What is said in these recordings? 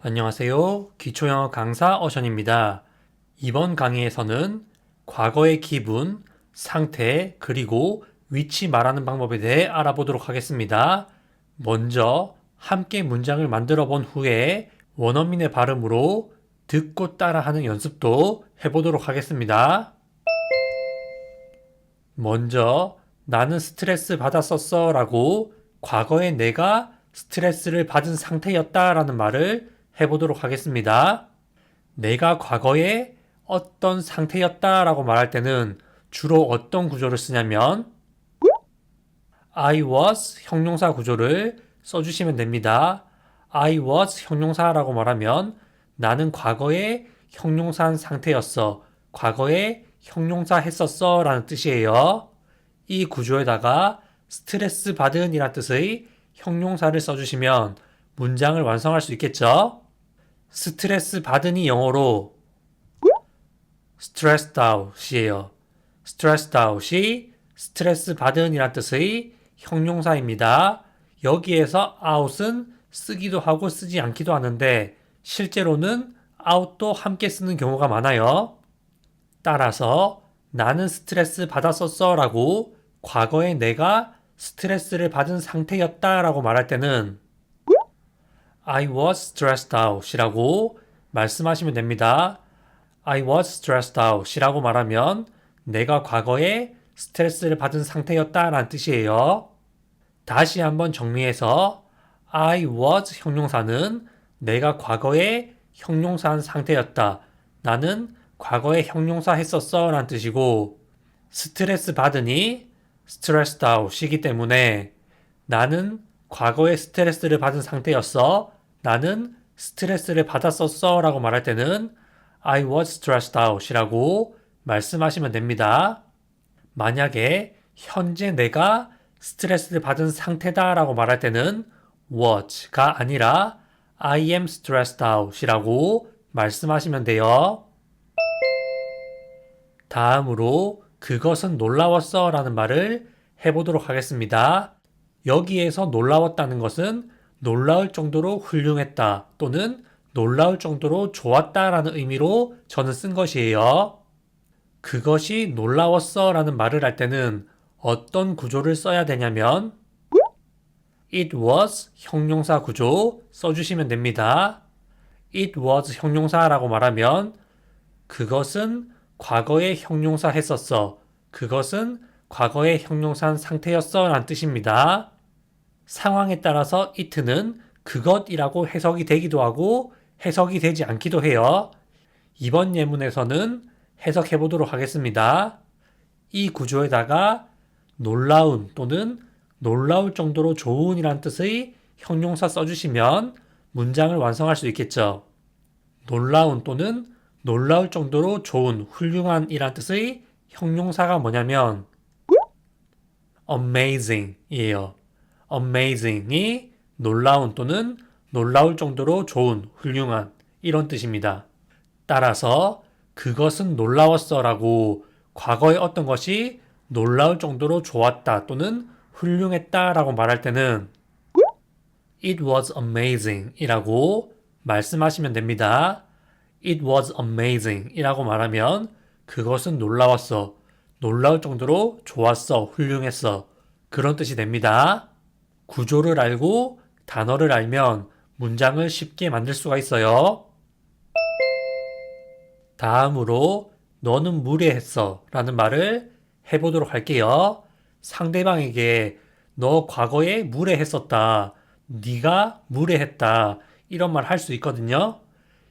안녕하세요. 기초영어 강사 어션입니다. 이번 강의에서는 과거의 기분, 상태, 그리고 위치 말하는 방법에 대해 알아보도록 하겠습니다. 먼저 함께 문장을 만들어 본 후에 원어민의 발음으로 듣고 따라하는 연습도 해보도록 하겠습니다. 먼저 나는 스트레스 받았었어 라고 과거에 내가 스트레스를 받은 상태였다 라는 말을 해보도록 하겠습니다. 내가 과거에 어떤 상태였다 라고 말할 때는 주로 어떤 구조를 쓰냐면 I was 형용사 구조를 써주시면 됩니다. I was 형용사라고 말하면 나는 과거에 형용사한 상태였어. 과거에 형용사 했었어 라는 뜻이에요. 이 구조에다가 스트레스 받은 이란 뜻의 형용사를 써주시면 문장을 완성할 수 있겠죠? 스트레스 받은이 영어로 stressed out이에요. stressed out이 스트레스 받은 이란 뜻의 형용사입니다. 여기에서 out은 쓰기도 하고 쓰지 않기도 하는데 실제로는 out도 함께 쓰는 경우가 많아요. 따라서 나는 스트레스 받았었어 라고 과거에 내가 스트레스를 받은 상태였다 라고 말할 때는 I was stressed out 이라고 말씀하시면 됩니다. I was stressed out 이라고 말하면 내가 과거에 스트레스를 받은 상태였다 라는 뜻이에요. 다시 한번 정리해서 I was 형용사는 내가 과거에 형용사한 상태였다. 나는 과거에 형용사 했었어 라는 뜻이고 스트레스 받으니 stressed out이기 때문에 나는 과거에 스트레스를 받은 상태였어. 나는 스트레스를 받았었어 라고 말할 때는 I was stressed out 이라고 말씀하시면 됩니다. 만약에 현재 내가 스트레스를 받은 상태다 라고 말할 때는 was가 아니라 I am stressed out 이라고 말씀하시면 돼요. 다음으로 그것은 놀라웠어 라는 말을 해보도록 하겠습니다. 여기에서 놀라웠다는 것은 놀라울 정도로 훌륭했다 또는 놀라울 정도로 좋았다 라는 의미로 저는 쓴 것이에요. 그것이 놀라웠어 라는 말을 할 때는 어떤 구조를 써야 되냐면 it was 형용사 구조 써주시면 됩니다. it was 형용사라고 말하면 그것은 과거에 형용사 했었어. 그것은 과거에 형용사한 상태였어 라는 뜻입니다. 상황에 따라서 it는 그것이라고 해석이 되기도 하고 해석이 되지 않기도 해요. 이번 예문에서는 해석해 보도록 하겠습니다. 이 구조에다가 놀라운 또는 놀라울 정도로 좋은이란 뜻의 형용사 써주시면 문장을 완성할 수 있겠죠. 놀라운 또는 놀라울 정도로 좋은, 훌륭한 이란 뜻의 형용사가 뭐냐면 amazing 이에요. amazing이 놀라운 또는 놀라울 정도로 좋은, 훌륭한 이런 뜻입니다. 따라서 그것은 놀라웠어 라고 과거의 어떤 것이 놀라울 정도로 좋았다 또는 훌륭했다 라고 말할 때는 It was amazing 이라고 말씀하시면 됩니다. It was amazing 이라고 말하면 그것은 놀라웠어. 놀라울 정도로 좋았어. 훌륭했어. 그런 뜻이 됩니다. 구조를 알고 단어를 알면 문장을 쉽게 만들 수가 있어요. 다음으로 너는 무례했어 라는 말을 해보도록 할게요. 상대방에게 너 과거에 무례했었다. 네가 무례했다. 이런 말 할 수 있거든요.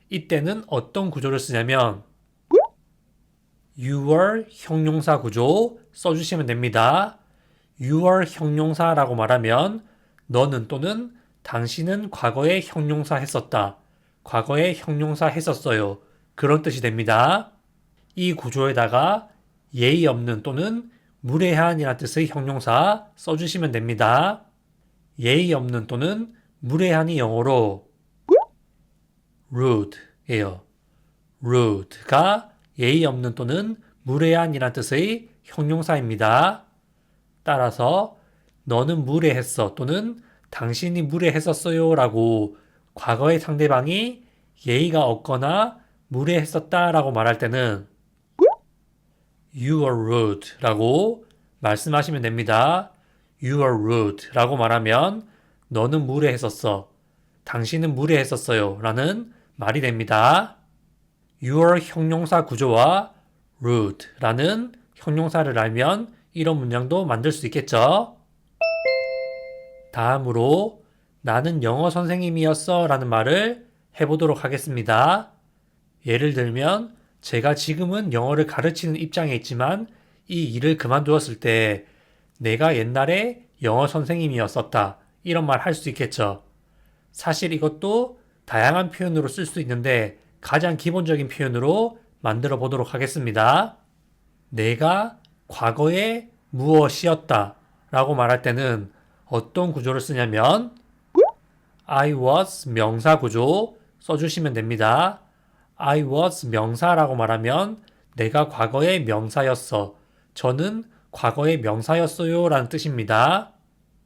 이때는 어떤 구조를 쓰냐면 you were 형용사 구조 써주시면 됩니다. you were 형용사라고 말하면 너는 또는 당신은 과거에 형용사 했었다. 과거에 형용사 했었어요. 그런 뜻이 됩니다. 이 구조에다가 예의 없는 또는 무례한이라는 뜻의 형용사 써주시면 됩니다. 예의 없는 또는 무례한이 영어로 rude예요. rude가 예의 없는 또는 무례한이란 뜻의 형용사입니다. 따라서 너는 무례했어 또는 당신이 무례했었어요 라고 과거의 상대방이 예의가 없거나 무례했었다라고 말할 때는 You are rude 라고 말씀하시면 됩니다. You are rude 라고 말하면 너는 무례했었어. 당신은 무례했었어요. 라는 말이 됩니다. Your 형용사 구조와 rude 라는 형용사를 알면 이런 문장도 만들 수 있겠죠. 다음으로 나는 영어 선생님이었어 라는 말을 해보도록 하겠습니다. 예를 들면 제가 지금은 영어를 가르치는 입장에 있지만 이 일을 그만두었을 때 내가 옛날에 영어 선생님이었었다. 이런 말 할 수 있겠죠. 사실 이것도 다양한 표현으로 쓸 수 있는데 가장 기본적인 표현으로 만들어 보도록 하겠습니다. 내가 과거에 무엇이었다 라고 말할 때는 어떤 구조를 쓰냐면 I was 명사 구조 써주시면 됩니다. I was 명사라고 말하면 내가 과거의 명사였어. 저는 과거의 명사였어요 라는 뜻입니다.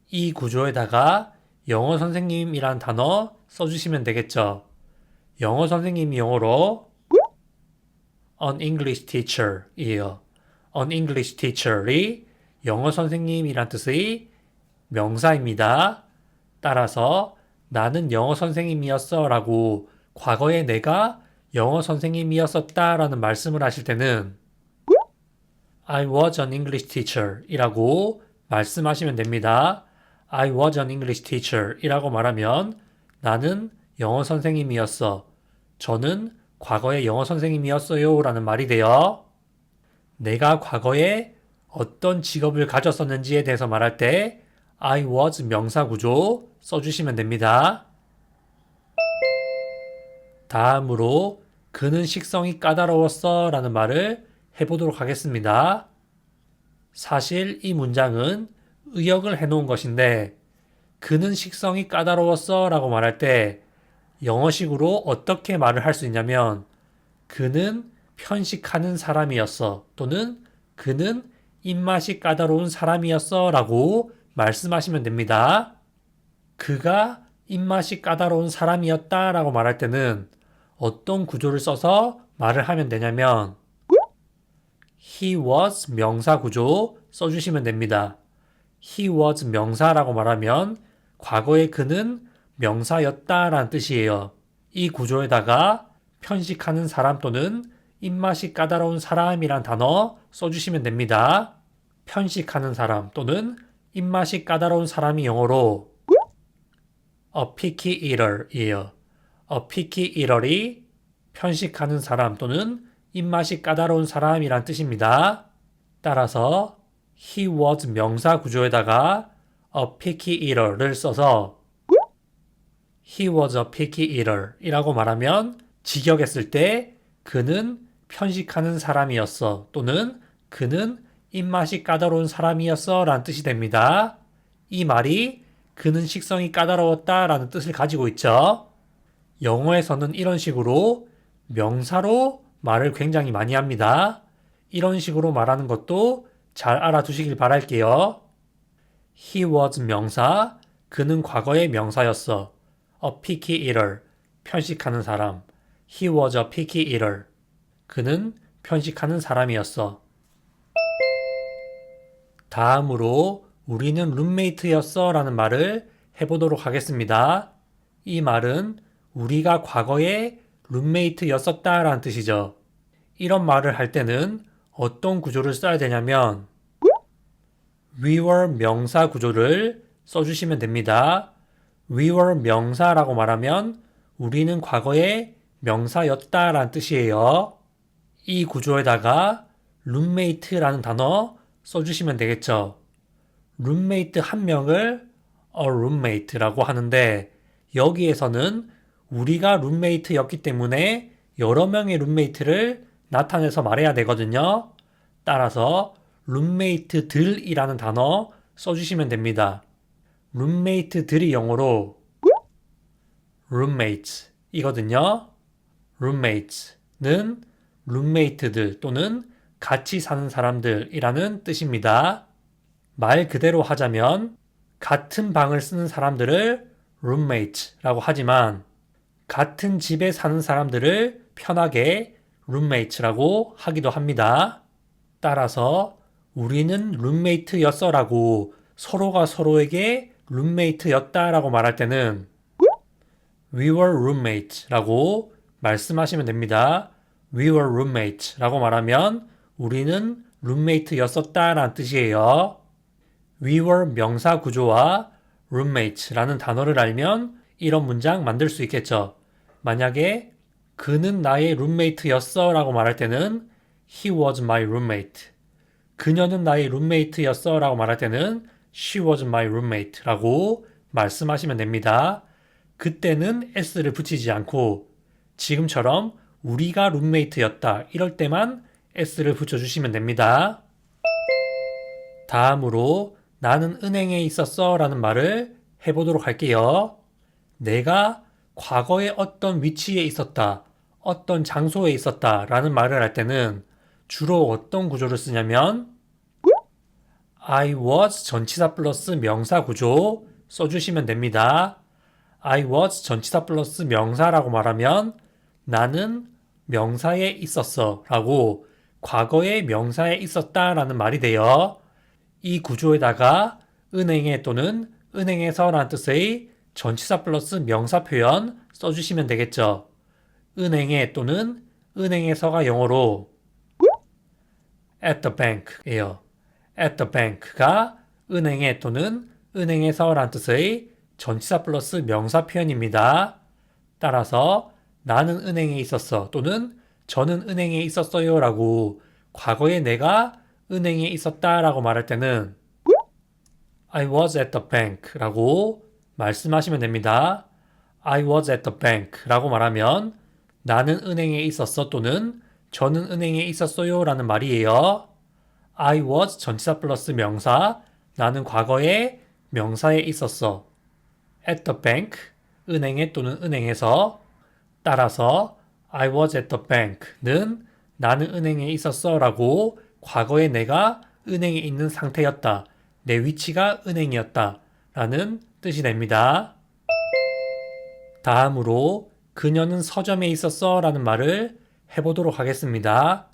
이 구조에다가 영어 선생님이란 단어 써주시면 되겠죠. 영어 선생님이 영어로 an English teacher 이에요. an English teacher이 영어 선생님이란 뜻의 명사입니다. 따라서 나는 영어 선생님이었어 라고 과거에 내가 영어 선생님이었었다 라는 말씀을 하실 때는 I was an English teacher 이라고 말씀하시면 됩니다. I was an English teacher 이라고 말하면 나는 영어 선생님이었어. 저는 과거에 영어 선생님이었어요 라는 말이 돼요. 내가 과거에 어떤 직업을 가졌었는지에 대해서 말할 때 I was 명사 구조 써주시면 됩니다. 다음으로 그는 식성이 까다로웠어 라는 말을 해보도록 하겠습니다. 사실 이 문장은 의역을 해놓은 것인데 그는 식성이 까다로웠어 라고 말할 때 영어식으로 어떻게 말을 할 수 있냐면 그는 편식하는 사람이었어 또는 그는 입맛이 까다로운 사람이었어 라고 말씀하시면 됩니다. 그가 입맛이 까다로운 사람이었다 라고 말할 때는 어떤 구조를 써서 말을 하면 되냐면 He was 명사 구조 써주시면 됩니다. He was 명사라고 말하면 과거의 그는 명사였다 라는 뜻이에요. 이 구조에다가 편식하는 사람 또는 입맛이 까다로운 사람이란 단어 써주시면 됩니다. 편식하는 사람 또는 입맛이 까다로운 사람이 영어로 a picky eater 이에요. a picky eater이 편식하는 사람 또는 입맛이 까다로운 사람이란 뜻입니다. 따라서 he was 명사 구조에다가 a picky eater를 써서 he was a picky eater 이라고 말하면 직역했을 때 그는 편식하는 사람이었어 또는 그는 입맛이 까다로운 사람이었어 라는 뜻이 됩니다. 이 말이 그는 식성이 까다로웠다 라는 뜻을 가지고 있죠. 영어에서는 이런 식으로 명사로 말을 굉장히 많이 합니다. 이런 식으로 말하는 것도 잘 알아두시길 바랄게요. He was 명사, 그는 과거의 명사였어. A picky eater, 편식하는 사람. He was a picky eater. 그는 편식하는 사람이었어. 다음으로 우리는 룸메이트였어 라는 말을 해보도록 하겠습니다. 이 말은 우리가 과거에 룸메이트였었다 라는 뜻이죠. 이런 말을 할 때는 어떤 구조를 써야 되냐면 We were 명사 구조를 써주시면 됩니다. We were 명사라고 말하면 우리는 과거에 명사였다 라는 뜻이에요. 이 구조에다가 룸메이트라는 단어 써주시면 되겠죠. 룸메이트 한 명을 a roommate라고 하는데 여기에서는 우리가 룸메이트였기 때문에 여러 명의 룸메이트를 나타내서 말해야 되거든요. 따라서 룸메이트들이라는 단어 써주시면 됩니다. 룸메이트들이 영어로 roommates 이거든요. roommates는 룸메이트들 또는 같이 사는 사람들이라는 뜻입니다. 말 그대로 하자면 같은 방을 쓰는 사람들을 roommates라고 하지만 같은 집에 사는 사람들을 편하게 roommate라고 하기도 합니다. 따라서 우리는 룸메이트였어라고 서로가 서로에게 룸메이트였다라고 말할 때는 We were roommates라고 말씀하시면 됩니다. We were roommates라고 말하면 우리는 룸메이트였었다라는 뜻이에요. We were 명사 구조와 roommates라는 단어를 알면 이런 문장 만들 수 있겠죠. 만약에 그는 나의 룸메이트였어 라고 말할 때는 He was my roommate. 그녀는 나의 룸메이트였어 라고 말할 때는 She was my roommate 라고 말씀하시면 됩니다. 그때는 s를 붙이지 않고 지금처럼 우리가 룸메이트였다 이럴 때만 s를 붙여주시면 됩니다. 다음으로 나는 은행에 있었어 라는 말을 해보도록 할게요. 내가 과거에 어떤 위치에 있었다, 어떤 장소에 있었다 라는 말을 할 때는 주로 어떤 구조를 쓰냐면 I was 전치사 플러스 명사 구조 써주시면 됩니다. I was 전치사 플러스 명사라고 말하면 나는 명사에 있었어 라고 과거에 명사에 있었다 라는 말이 돼요. 이 구조에다가 은행에 또는 은행에서 라는 뜻의 전치사 플러스 명사 표현 써주시면 되겠죠. 은행에 또는 은행에서가 영어로 at the bank예요. at the bank가 은행에 또는 은행에서 라는 뜻의 전치사 플러스 명사 표현입니다. 따라서 나는 은행에 있었어 또는 저는 은행에 있었어요 라고 과거에 내가 은행에 있었다 라고 말할 때는 I was at the bank 라고 말씀하시면 됩니다. I was at the bank 라고 말하면 나는 은행에 있었어 또는 저는 은행에 있었어요 라는 말이에요. I was 전치사 플러스 명사 나는 과거에 명사에 있었어. at the bank 은행에 또는 은행에서 따라서 I was at the bank는 나는 은행에 있었어 라고 과거에 내가 은행에 있는 상태였다. 내 위치가 은행이었다. 라는 뜻이 됩니다. 다음으로 그녀는 서점에 있었어 라는 말을 해보도록 하겠습니다.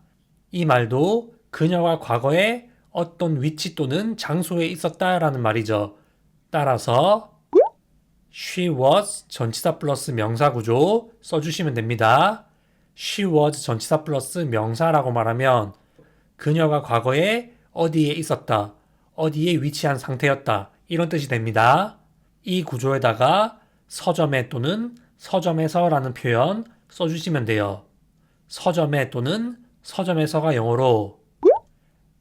이 말도 그녀가 과거에 어떤 위치 또는 장소에 있었다 라는 말이죠. 따라서 She was 전치사 플러스 명사 구조 써주시면 됩니다. She was 전치사 플러스 명사라고 말하면 그녀가 과거에 어디에 있었다, 어디에 위치한 상태였다 이런 뜻이 됩니다. 이 구조에다가 서점에 또는 서점에서 라는 표현 써주시면 돼요. 서점에 또는 서점에서가 영어로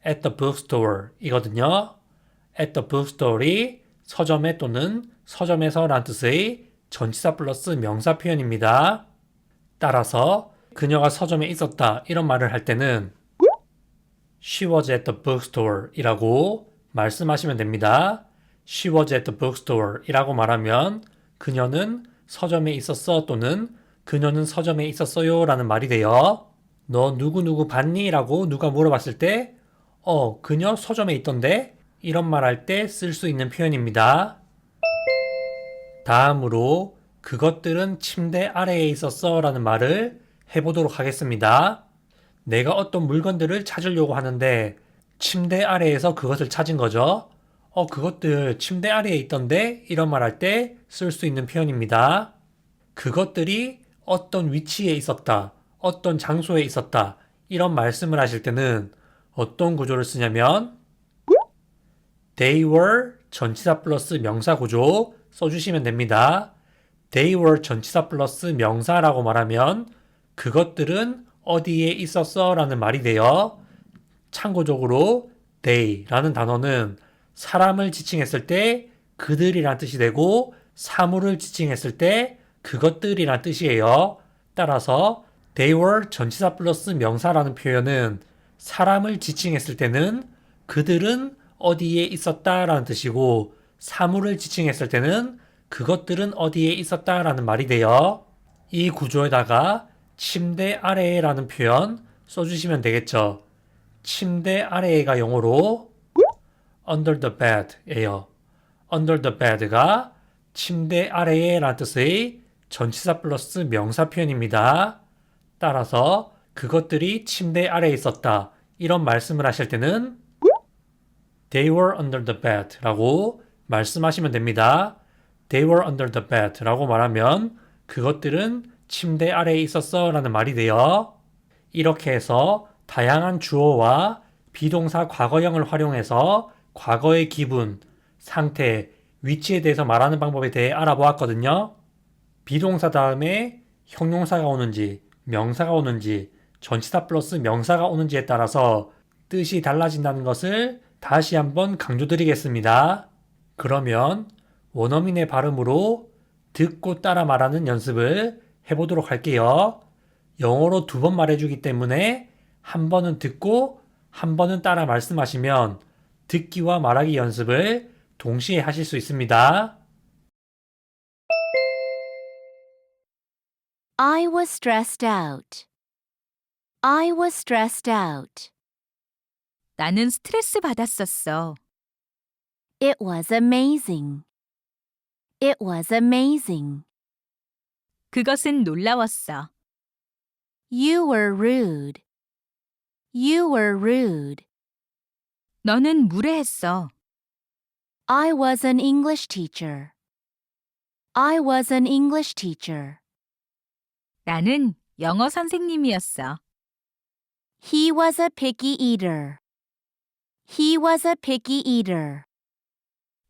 at the bookstore 이거든요. at the bookstore이 서점에 또는 서점에서 라는 뜻의 전치사 플러스 명사 표현입니다. 따라서 그녀가 서점에 있었다 이런 말을 할 때는 She was at the bookstore 이라고 말씀하시면 됩니다. She was at the bookstore 이라고 말하면 그녀는 서점에 있었어 또는 그녀는 서점에 있었어요 라는 말이 돼요. 너 누구누구 봤니? 라고 누가 물어봤을 때 그녀 서점에 있던데? 이런 말 할 때 쓸 수 있는 표현입니다. 다음으로 그것들은 침대 아래에 있었어 라는 말을 해보도록 하겠습니다. 내가 어떤 물건들을 찾으려고 하는데 침대 아래에서 그것을 찾은 거죠. 그것들 침대 아래에 있던데? 이런 말 할 때 쓸 수 있는 표현입니다. 그것들이 어떤 위치에 있었다, 어떤 장소에 있었다 이런 말씀을 하실 때는 어떤 구조를 쓰냐면 They were 전치사 플러스 명사 구조 써주시면 됩니다. They were 전치사 플러스 명사라고 말하면 그것들은 어디에 있었어 라는 말이 돼요. 참고적으로 they라는 단어는 사람을 지칭했을 때 그들이란 뜻이 되고 사물을 지칭했을 때 그것들이란 뜻이에요. 따라서 they were 전치사 플러스 명사라는 표현은 사람을 지칭했을 때는 그들은 어디에 있었다라는 뜻이고 사물을 지칭했을 때는 그것들은 어디에 있었다라는 말이 돼요. 이 구조에다가 침대 아래에라는 표현 써주시면 되겠죠. 침대 아래에가 영어로 under the bed예요. under the bed가 침대 아래에라는 뜻의 전치사 플러스 명사 표현입니다. 따라서 그것들이 침대 아래에 있었다. 이런 말씀을 하실 때는 They were under the bed 라고 말씀하시면 됩니다. They were under the bed 라고 말하면 그것들은 침대 아래에 있었어 라는 말이 돼요. 이렇게 해서 다양한 주어와 비동사 과거형을 활용해서 과거의 기분, 상태, 위치에 대해서 말하는 방법에 대해 알아보았거든요. 비동사 다음에 형용사가 오는지, 명사가 오는지, 전치사 플러스 명사가 오는지에 따라서 뜻이 달라진다는 것을 다시 한번 강조드리겠습니다. 그러면 원어민의 발음으로 듣고 따라 말하는 연습을 해보도록 할게요. 영어로 2번 말해주기 때문에 한 번은 듣고 한 번은 따라 말씀하시면 듣기와 말하기 연습을 동시에 하실 수 있습니다. I was stressed out. I was stressed out. 나는 스트레스 받았었어. It was amazing. It was amazing. 그것은 놀라웠어. You were rude. You were rude. 너는 무례했어. I was an English teacher. I was an English teacher. 나는 영어 선생님이었어. He was a picky eater. He was a picky eater.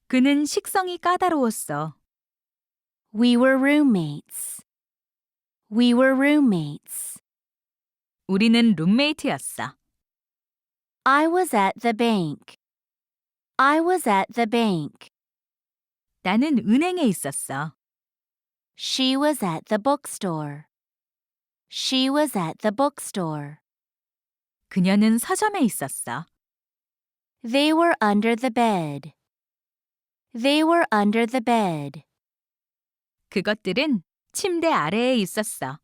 그는 식성이 까다로웠어. We were roommates. We were roommates. 우리는 룸메이트였어. I was at the bank. I was at the bank. 나는 은행에 있었어. She was at the bookstore. She was at the bookstore. 그녀는 서점에 있었어. They were under the bed. They were under the bed. 그것들은 침대 아래에 있었어.